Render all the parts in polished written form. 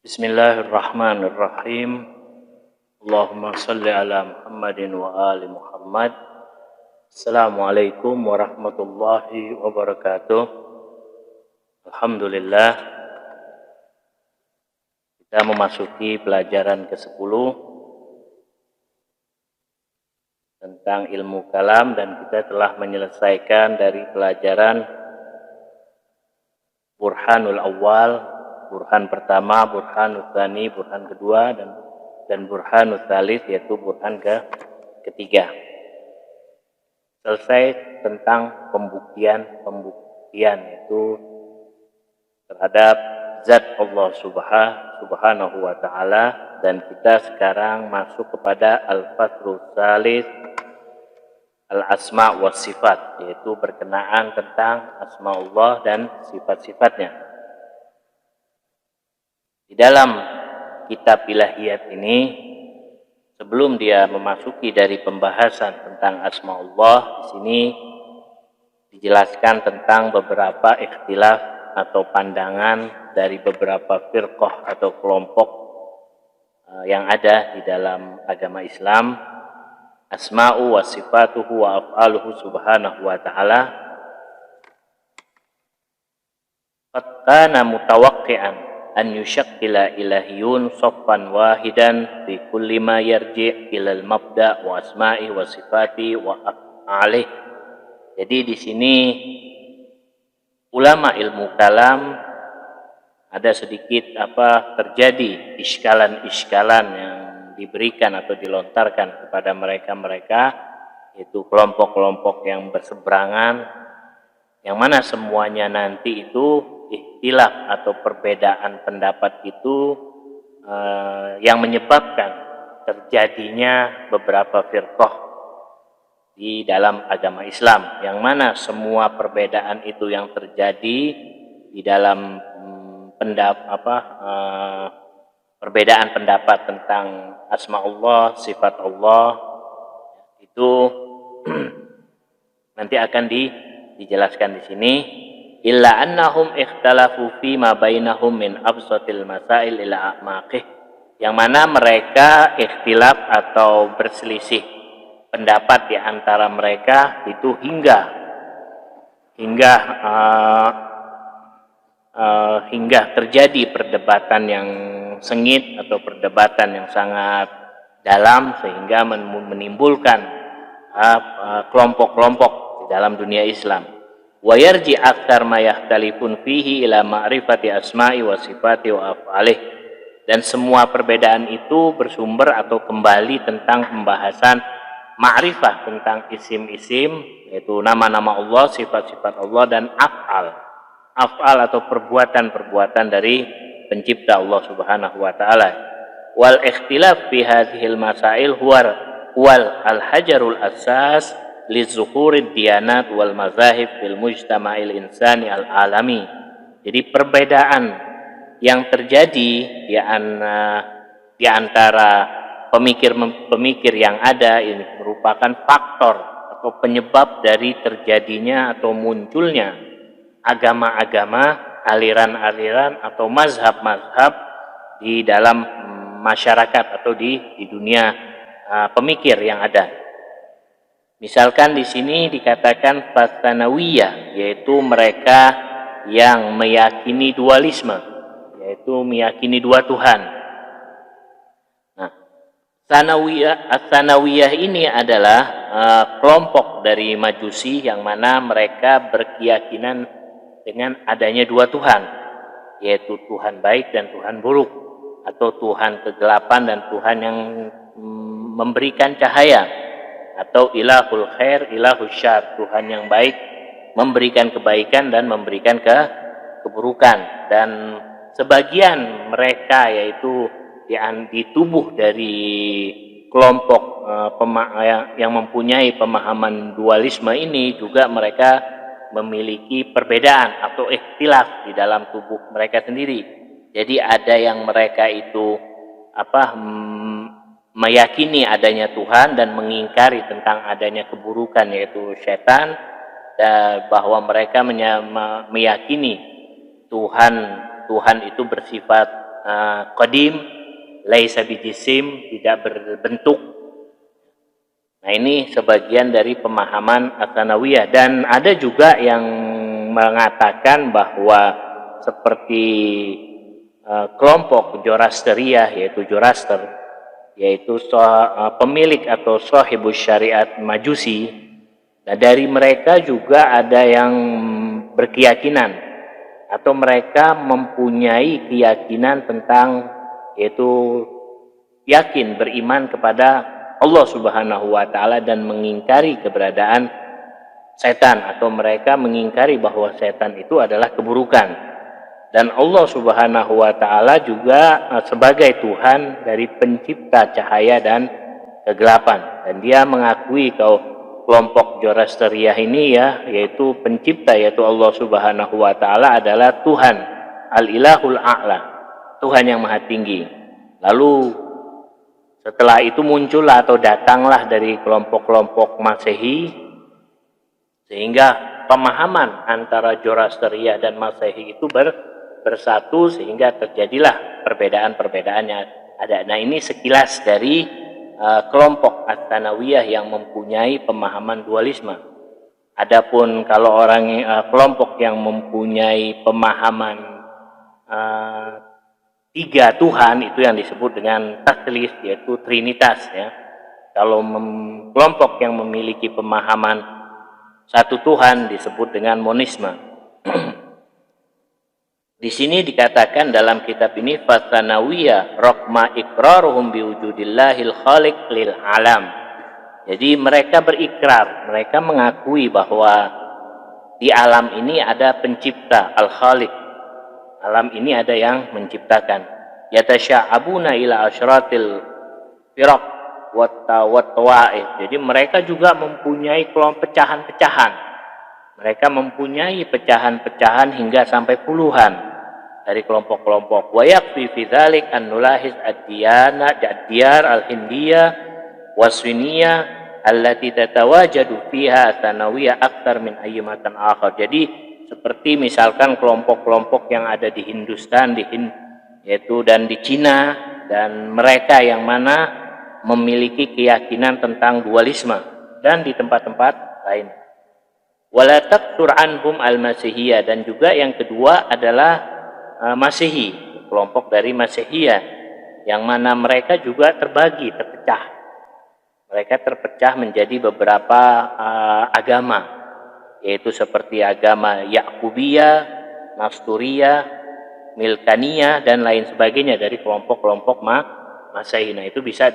Bismillahirrahmanirrahim. Allahumma salli ala Muhammadin wa ali Muhammad. Assalamualaikum warahmatullahi wabarakatuh. Alhamdulillah, kita memasuki pelajaran ke-10 tentang ilmu kalam, dan kita telah menyelesaikan dari pelajaran Burhanul Awal, burhan pertama, burhanul tsani, burhan kedua, dan burhanul tsalits, yaitu burhan ketiga. Selesai tentang pembuktian yaitu terhadap zat Allah subhanahu wa ta'ala, dan kita sekarang masuk kepada al-faslus tsalits, al-asma wa sifat, yaitu berkenaan tentang asma Allah dan sifat-sifatnya. Di dalam kitab Ilahiyat ini, sebelum dia memasuki dari pembahasan tentang asma Allah, di sini dijelaskan tentang beberapa ikhtilaf atau pandangan dari beberapa firqah atau kelompok yang ada di dalam agama Islam. Asma'u wa sifatuhu wa af'aluhu subhanahu wa ta'ala qad kana mutawaqqi'an an yushakkila ilahiyun saffan wahidan fi kulli ma yarji' ilal mabda' wa asma'i wa sifati wa af'alih. Jadi di sini ulama ilmu kalam ada sedikit terjadi iskalan-iskalan yang diberikan atau dilontarkan kepada mereka-mereka, yaitu kelompok-kelompok yang berseberangan, yang mana semuanya nanti itu ikhtilaf atau perbedaan pendapat itu yang menyebabkan terjadinya beberapa firqah di dalam agama Islam, yang mana semua perbedaan itu yang terjadi di dalam perbedaan pendapat tentang asma Allah, sifat Allah, itu nanti akan dijelaskan di sini. Illa annahum ikhtalafu fi ma bainahum min absatil masail ila a'maqih, yang mana mereka ikhtilaf atau berselisih pendapat di antara mereka itu hingga terjadi perdebatan yang sengit atau perdebatan yang sangat dalam, sehingga menimbulkan kelompok-kelompok di dalam dunia Islam. Wa yarji aktsar ma yakhtalifun fihi ila ma'rifati asma'i wa sifati wa af'alih, dan semua perbedaan itu bersumber atau kembali tentang pembahasan ma'rifah tentang isim-isim, yaitu nama-nama Allah, sifat-sifat Allah, dan af'al atau perbuatan-perbuatan dari pencipta Allah subhanahu wa ta'ala. Wal ikhtilaf fi hadhil masail wal al-hajarul asas li zuhurid diyanat wal mazahib fil mujtama'il insani al-alami. Jadi perbedaan yang terjadi di antara pemikir yang ada ini merupakan faktor atau penyebab dari terjadinya atau munculnya agama-agama, aliran-aliran atau mazhab-mazhab di dalam masyarakat atau di dunia pemikir yang ada. Misalkan di sini dikatakan Fatsanawiyah, yaitu mereka yang meyakini dualisme, yaitu meyakini dua Tuhan. Nah, Tsanawiyah ini adalah kelompok dari Majusi, yang mana mereka berkeyakinan dengan adanya dua Tuhan, yaitu Tuhan baik dan Tuhan buruk, atau Tuhan kegelapan dan Tuhan yang memberikan cahaya, atau ilahul khair, ilahul syar, Tuhan yang baik memberikan kebaikan dan memberikan keburukan. Dan sebagian mereka, yaitu di tubuh dari kelompok yang mempunyai pemahaman dualisme ini, juga mereka memiliki perbedaan atau ikhtilaf di dalam tubuh mereka sendiri. Jadi ada yang mereka itu meyakini adanya Tuhan dan mengingkari tentang adanya keburukan, yaitu setan, dan bahwa mereka meyakini Tuhan itu bersifat qadim, laisa bijisim, tidak berbentuk. Nah, ini sebagian dari pemahaman Atsanawiyah, dan ada juga yang mengatakan bahwa seperti kelompok Zoroastriah, yaitu Zoroaster, yaitu pemilik atau sahibus syariat Majusi. Nah, dari mereka juga ada yang berkeyakinan atau mereka mempunyai keyakinan tentang, yaitu yakin, beriman kepada Allah Subhanahu wa taala dan mengingkari keberadaan setan, atau mereka mengingkari bahwa setan itu adalah keburukan. Dan Allah Subhanahu wa taala juga sebagai Tuhan dari pencipta cahaya dan kegelapan. Dan dia mengakui kelompok Zoroastriah ini yaitu pencipta, yaitu Allah Subhanahu wa taala adalah Tuhan, Al-Ilahul A'la, Tuhan yang Maha Tinggi. Lalu setelah itu muncullah atau datanglah dari kelompok-kelompok Masehi, sehingga pemahaman antara Zoroastriah dan Masehi itu bersatu, sehingga terjadilah perbedaan-perbedaan yang ada. Nah, ini sekilas dari kelompok Atsanawiyah yang mempunyai pemahaman dualisme. Adapun kalau kelompok yang mempunyai pemahaman tiga Tuhan, itu yang disebut dengan taslis, yaitu Trinitas ya. Kalau kelompok yang memiliki pemahaman satu Tuhan disebut dengan monisme. Di sini dikatakan dalam kitab ini, Fatsanawiyah raqma iqraruhum biwujudillahil khaliq lil alam. Jadi mereka berikrar, mereka mengakui bahwa di alam ini ada pencipta, al-khaliq. Alam ini ada yang menciptakan. Yatasya'abuna ila asyratil firaq wa tawaif. Jadi mereka juga mempunyai kelompok pecahan-pecahan. Mereka mempunyai pecahan-pecahan hingga sampai puluhan dari kelompok-kelompok. Wa yakfi fi dzalik an nulahis ad-diyar al-hindiyah waswiniyah allati tatawajadu fiha Atsanawiyah aktsar min ayyamatan akhar. Jadi seperti misalkan kelompok-kelompok yang ada di Hindustan, dan di Cina, dan mereka yang mana memiliki keyakinan tentang dualisme, dan di tempat-tempat lain. Wala taqtur anhum al-Masihiyah, dan juga yang kedua adalah Masehi, kelompok dari Masihiyah, yang mana mereka juga terpecah. Mereka terpecah menjadi beberapa agama, yaitu seperti agama Yakubiyah, Nasturiyah, Milkaniyah, dan lain sebagainya dari kelompok-kelompok Masehi. Nah, itu bisa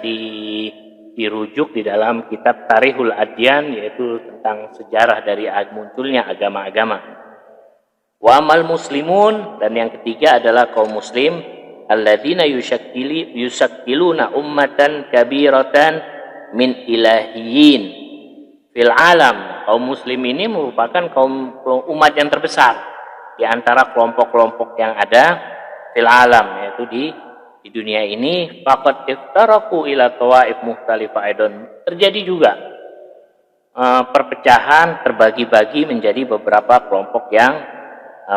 dirujuk di dalam kitab Tarikhul Adyan, yaitu tentang sejarah dari munculnya agama-agama. Wa amal muslimun, dan yang ketiga adalah kaum muslim, alladzina yusakkiluna ummatan kabiratan min ilahiyin fil alam. Kaum muslim ini merupakan kaum umat yang terbesar di antara kelompok-kelompok yang ada fil alam, yaitu di dunia ini. Faqad iftaraku ila tawaif mukhtalifah aidon. Terjadi juga perpecahan, terbagi-bagi menjadi beberapa kelompok yang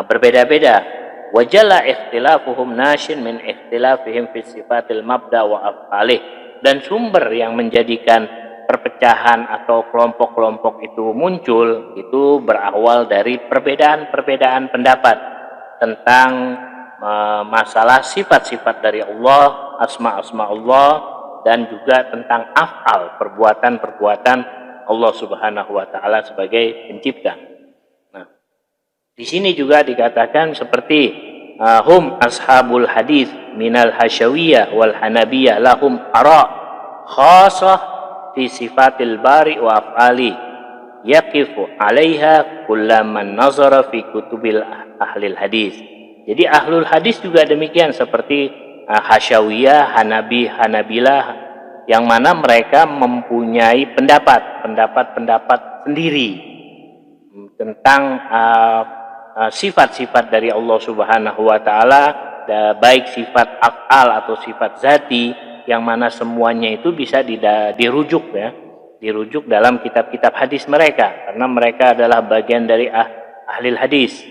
berbeda-beda. Wajalla ikhtilafuhum nashin min ikhtilafihim fi sifatil mabda wa af'alih. Dan sumber yang menjadikan perpecahan atau kelompok-kelompok itu muncul itu berawal dari perbedaan-perbedaan pendapat tentang masalah sifat-sifat dari Allah, asma-asma Allah, dan juga tentang af'al, perbuatan-perbuatan Allah Subhanahu wa taala sebagai pencipta. Nah, di sini juga dikatakan seperti hum ashabul hadis minal hasyawiyah wal hanabiyah lahum ara khasah fi sifatil bari wa af'ali yaqifu 'alaiha kullaman nazara fi kutubil ahlil hadis. Jadi ahlul hadis juga demikian, seperti Hasyawiyah, Hanabilah, yang mana mereka mempunyai pendapat sendiri tentang sifat-sifat dari Allah Subhanahu wa taala, baik sifat af'al atau sifat zati, yang mana semuanya itu bisa dirujuk dalam kitab-kitab hadis mereka, karena mereka adalah bagian dari ahlil hadis.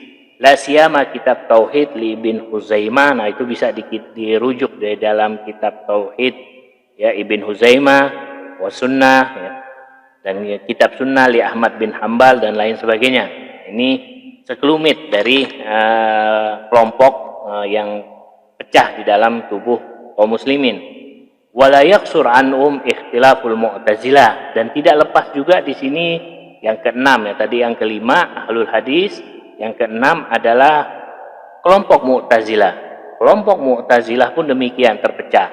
La siyama kitab tauhid li Ibn Huzaimah. Nah, itu bisa dirujuk dari dalam kitab tauhid ya Ibn Huzaimah wa sunnah ya, dan kitab sunnah li Ahmad bin Hambal dan lain sebagainya. Ini sekelumit dari kelompok yang pecah di dalam tubuh kaum muslimin. Wala yaksur anhum ikhtilaful mu'tazilah, dan tidak lepas juga di sini yang keenam ya, tadi yang kelima ahlul hadis, yang keenam adalah kelompok Mu'tazilah. Kelompok Mu'tazilah pun demikian terpecah.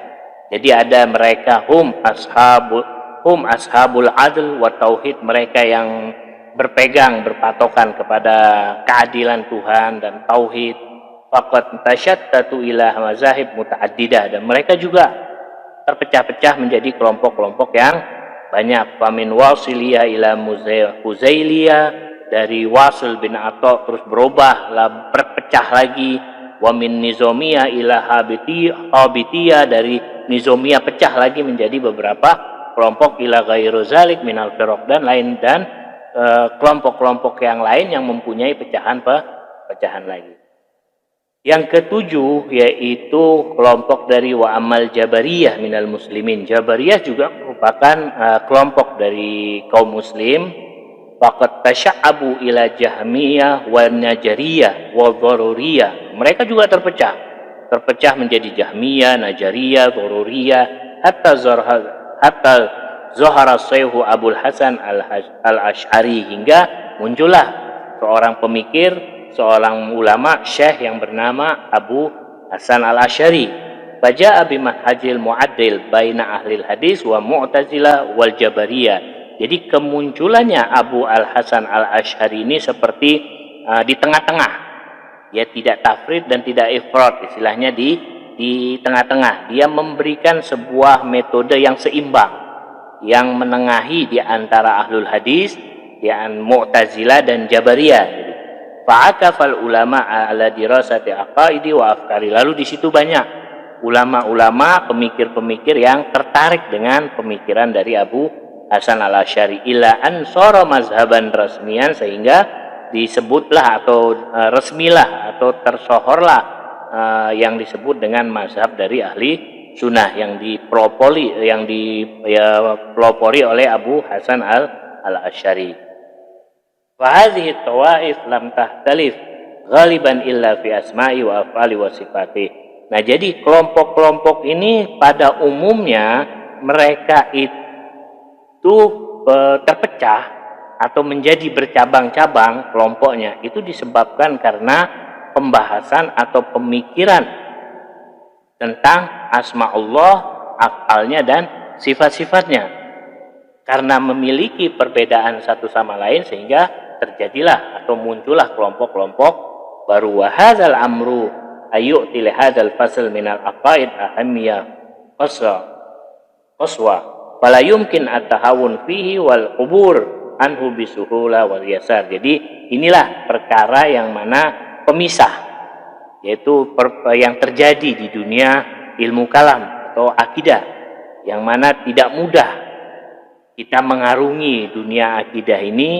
Jadi ada mereka hum ashabul adl wa tauhid, mereka yang berpegang berpatokan kepada keadilan Tuhan dan tauhid. Faqad tashattatu ila mazahib mutaaddidah, dan mereka juga terpecah-pecah menjadi kelompok-kelompok yang banyak. Famin wasiliyah ila huzailiyah, dari Wasil bin Atha terus berubah berpecah lagi. Wa min nizamiyah ila habitiyah, dari nizamiyah pecah lagi menjadi beberapa kelompok ila ghairu zalik minal firaq, dan lain, dan kelompok-kelompok yang lain yang mempunyai pecahan lagi. Yang ketujuh yaitu kelompok dari wa amal jabariyah minal muslimin. Jabariyah juga merupakan kelompok dari kaum muslim. Faqad tasya'abu ila jahmiyah wa najariyah wa dharuriyah. Mereka juga terpecah menjadi jahmiyah, najariyah, dharuriyah, hatta zahara Syekh Abul Hasan al-Asy'ari, hingga muncullah seorang pemikir, seorang ulama syekh yang bernama Abu Hasan al-Asy'ari. Faja'a bimahajil mu'addil baina ahlil hadis wa mu'tazilah wal jabariyah. Jadi kemunculannya Abu Al-Hasan Al-Asy'ari ini seperti di tengah-tengah. Dia tidak tafrid dan tidak ifrat, istilahnya di tengah-tengah. Dia memberikan sebuah metode yang seimbang, yang menengahi di antara ahlul hadis, yang Mu'tazilah dan Jabariyah. Fa'akafal ulama ala dirasati aqaidi wa afkari. Lalu di situ banyak ulama-ulama, pemikir-pemikir yang tertarik dengan pemikiran dari Abu Hasan al-Asy'ari, ila ansara mazhaban rasmian, sehingga disebutlah atau resmilah atau tersohorlah yang disebut dengan mazhab dari ahli sunnah yang dipelopori oleh Abu Hasan al-Asy'ari. Fa hadhihi tawaif lam tahtalif ghaliban illa fi asma'i wa af'ali wa sifati. Nah, jadi kelompok-kelompok ini pada umumnya mereka itu terpecah atau menjadi bercabang-cabang kelompoknya, itu disebabkan karena pembahasan atau pemikiran tentang asma Allah, af'alnya dan sifat-sifatnya. Karena memiliki perbedaan satu sama lain sehingga terjadilah atau muncullah kelompok-kelompok baru. Wa hadzal amru ayyu'ti li hadzal fasl minal aqaid ahammiyah qaswa fala yumkin at-tahawun fihi wal qubur anhu bisuhula wal yasar. Jadi inilah perkara yang mana pemisah, yaitu yang terjadi di dunia ilmu kalam atau akidah, yang mana tidak mudah kita mengarungi dunia akidah ini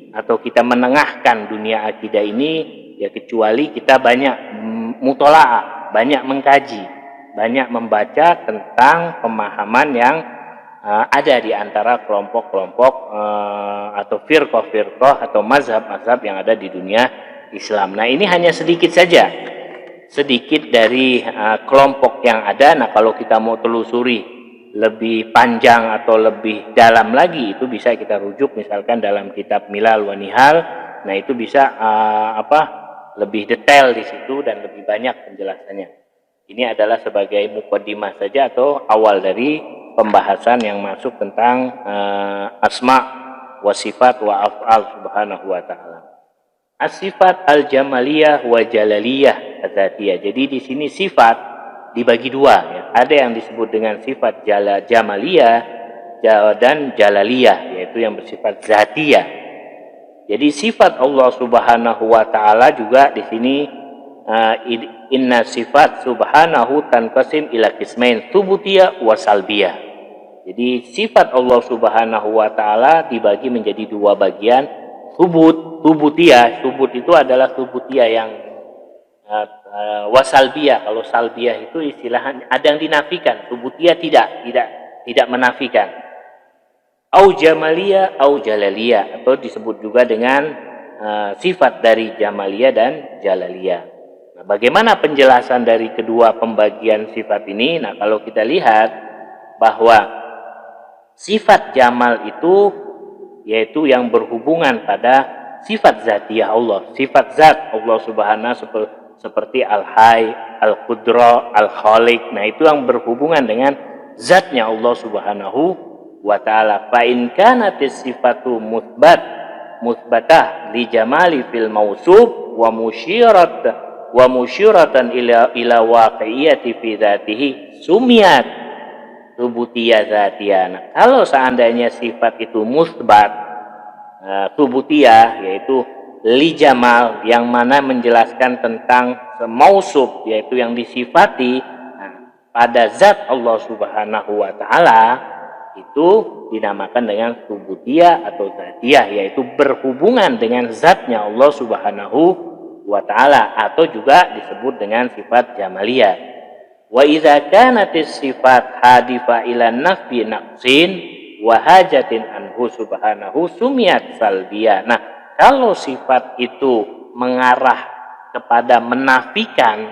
atau kita menengahkan dunia akidah ini ya, kecuali kita banyak mutola'ah, banyak mengkaji, banyak membaca tentang pemahaman yang ada di antara kelompok-kelompok atau firqah-firqah atau mazhab-mazhab yang ada di dunia Islam. Nah, ini hanya sedikit saja, sedikit dari kelompok yang ada. Nah, kalau kita mau telusuri lebih panjang atau lebih dalam lagi, itu bisa kita rujuk misalkan dalam kitab Milal wa Nihal. Nah, itu bisa lebih detail di situ dan lebih banyak penjelasannya. Ini adalah sebagai muqaddimah saja atau awal dari pembahasan yang masuk tentang asma wa sifat wa af'al subhanahu wa ta'ala. As-sifat al-jamaliyah wa jalaliyah adzatiyah. Jadi di sini sifat dibagi dua ya. Ada yang disebut dengan sifat jamaliyah dan jalaliyah, yaitu yang bersifat zatiyah. Jadi sifat Allah subhanahu wa ta'ala juga di sini inna sifat subhanahu tanqasim ila qismain tsubutiyah wa salbiyah. Jadi sifat Allah subhanahu wa ta'ala dibagi menjadi dua bagian. Subutiyah, subut itu adalah subutiyah yang Wasalbiyah, kalau salbiyah itu istilahnya ada yang dinafikan, subutiyah tidak menafikan. Au jamaliyah au jalaliyah, atau disebut juga dengan sifat dari jamaliyah dan jalaliyah. Nah, bagaimana penjelasan dari kedua pembagian sifat ini? Nah, kalau kita lihat bahwa sifat jamal itu yaitu yang berhubungan pada sifat zatiyah Allah, sifat zat Allah Subhanahu seperti Al-Hayy, Al-Qudra, Al-Khaliq. Nah, itu yang berhubungan dengan zatnya Allah Subhanahu wa ta'ala. Fa in kanatis sifatu muthbatah li jamali fil mausuf wa musyiratan ila waqi'iyati fi dzatihi sumiyat subutiyah dzatiyah. Nah, kalau seandainya sifat itu musbat subutiyah, yaitu li jamal, yang mana menjelaskan tentang mausuf, yaitu yang disifati pada zat Allah Subhanahu wa ta'ala, itu dinamakan dengan subutiyah atau zatiyah, yaitu berhubungan dengan zatnya Allah Subhanahu wa ta'ala, atau juga disebut dengan sifat jamaliyah. Wa idza kanatis sifat hadifa ila nafi naqsin wa hajatin anhu subhanahu sumiyat salbiyah. Nah, kalau sifat itu mengarah kepada menafikan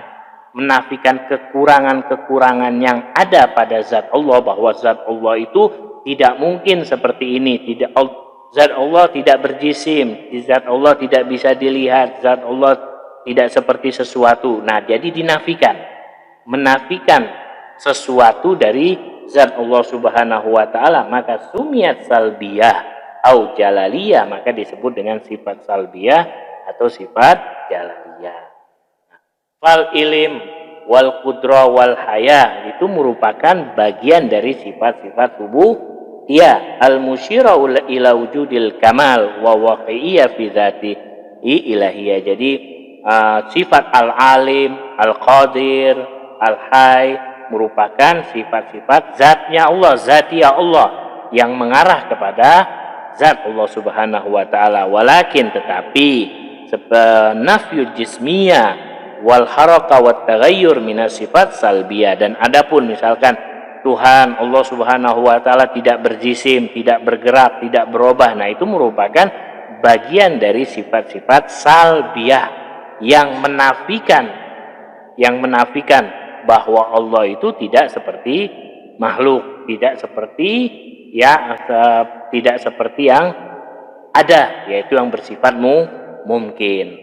kekurangan-kekurangan yang ada pada zat Allah, bahwa zat Allah itu tidak mungkin seperti ini, zat Allah tidak berjisim, zat Allah tidak bisa dilihat, zat Allah tidak seperti sesuatu. Nah, jadi menafikan sesuatu dari zat Allah Subhanahu wa ta'ala, maka sumiyat salbiyah au jalaliyah, maka disebut dengan sifat salbiyah atau sifat jalaliyah. Fal ilim wal qudra wal haya itu merupakan bagian dari sifat-sifat subutiyah al musyira ila wujudil kamal wa waqi'iyah fi dzati ilahiyah. Jadi sifat al alim, al qadir, al hayy merupakan sifat-sifat zatnya Allah, zatiyah Allah, yang mengarah kepada zat Allah Subhanahu wa ta'ala. Walakin tetapi nafyul jismiyah wal haraka wat taghayyur minas sifat salbiyah. Dan adapun misalkan Tuhan Allah Subhanahu wa ta'ala tidak berjisim, tidak bergerak, tidak berubah, nah itu merupakan bagian dari sifat-sifat salbiyah yang menafikan bahwa Allah itu tidak seperti makhluk, tidak seperti yang ada, yaitu yang bersifat mungkin.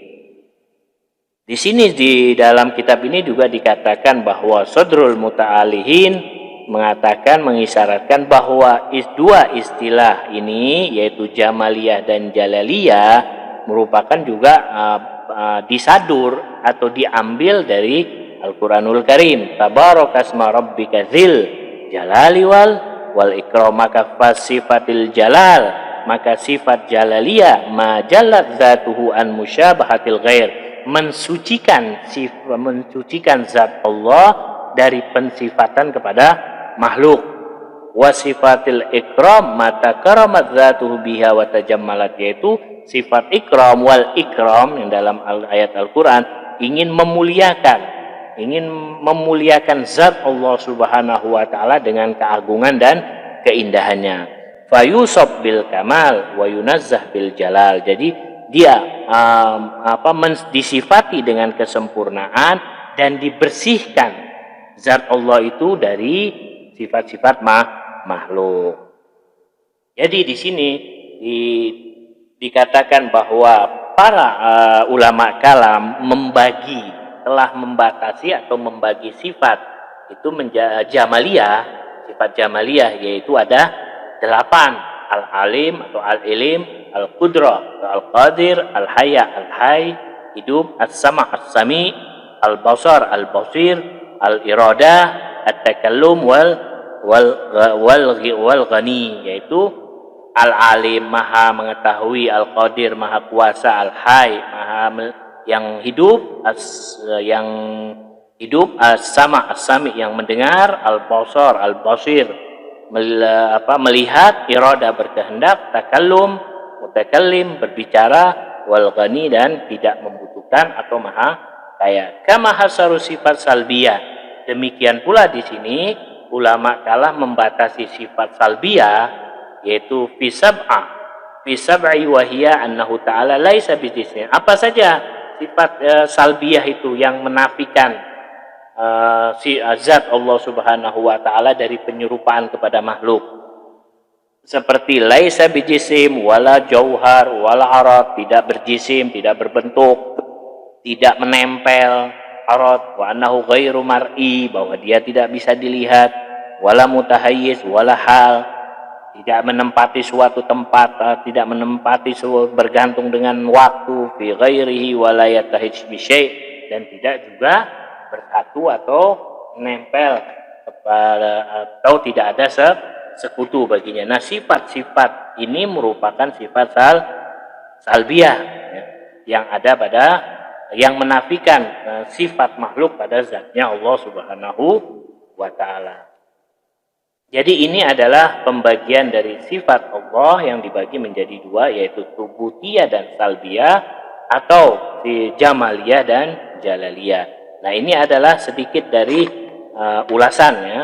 Di sini di dalam kitab ini juga dikatakan bahwa Sodrul Muta'alihin mengisyaratkan bahwa dua istilah ini, yaitu Jamaliyah dan Jalaliyah, merupakan juga disadur atau diambil dari Al-Quranul Karim. Tabarakasma rabbika dzil jalali wal ikram. Maka sifatil jalal, maka sifat jalaliyah ma jallat dzatuhu an musyabahatil ghair, mensucikan zat Allah dari pensifatan kepada makhluk. Wasifatil ikram mata karamat zatuhu biha wa tajammalat, yaitu sifat ikram wal ikram yang dalam ayat Al-Quran ingin memuliakan zat Allah Subhanahu wa ta'ala dengan keagungan dan keindahannya. Fayusab bil kamal wa yunazzah bil jalal. Jadi dia disifati dengan kesempurnaan dan dibersihkan zat Allah itu dari sifat-sifat makhluk. Jadi di sini dikatakan bahwa para ulama kalam telah membatasi atau membagi sifat itu menjadi jamaliyah. Sifat jamaliyah yaitu ada 8: al-alim atau al-ilim, al-qudra, al-qadir, al-haya, al-hayy, hidup, as-sama, as-sami, al-basar, al-basir, al-irada, at-takallum wal ghani, yaitu al-alim maha mengetahui, al-qadir maha kuasa, al-hayy maha yang hidup, as-sama, as-sami yang mendengar, al-basar, al-basir melihat, irada berkehendak, takallum mutakallim berbicara, wal ghani dan tidak membutuhkan atau maha kayak kama hasaru sifat salbiyah. Demikian pula di sini ulama telah membatasi sifat salbiyah, yaitu fi sab'i wa hiya annahu ta'ala laisa bijismin. Apa saja sifat salbiyah itu yang menafikan zat Allah Subhanahu wa taala dari penyerupaan kepada makhluk. Seperti laisa bijisim wala jauhar wala arad, tidak berjisim, tidak berbentuk, tidak menempel, arad, wa annahu ghairu mar'i, bahwa dia tidak bisa dilihat, wala mutahayyiz wala hal, tidak menempati suatu tempat, tidak menempati bergantung dengan waktu, fi ghairihi wala yatahij bi syai', dan tidak juga bersatu atau menempel kepada, atau tidak ada sekutu baginya. Nah, sifat-sifat ini merupakan sifat salbiyah, ya, yang ada pada, yang menafikan sifat makhluk pada zatnya Allah Subhanahu wa taala. Jadi ini adalah pembagian dari sifat Allah yang dibagi menjadi dua, yaitu subutiyah dan salbiyah, atau di jamaliyah dan jalaliyah. Nah, ini adalah sedikit dari ulasannya,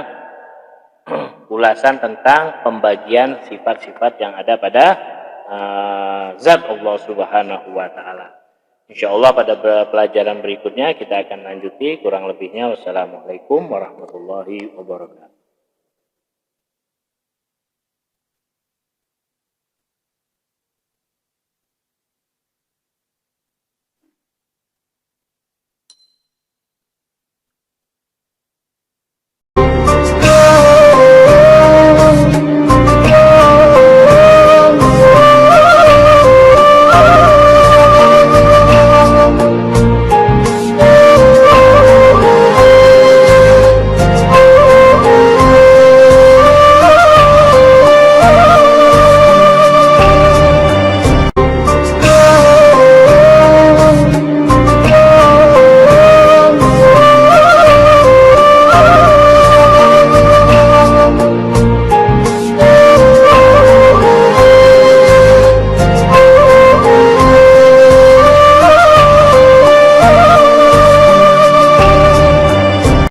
ulasan tentang pembagian sifat-sifat yang ada pada zat Allah Subhanahu wa taala. Insyaallah pada pelajaran berikutnya kita akan lanjuti, kurang lebihnya wassalamualaikum warahmatullahi wabarakatuh.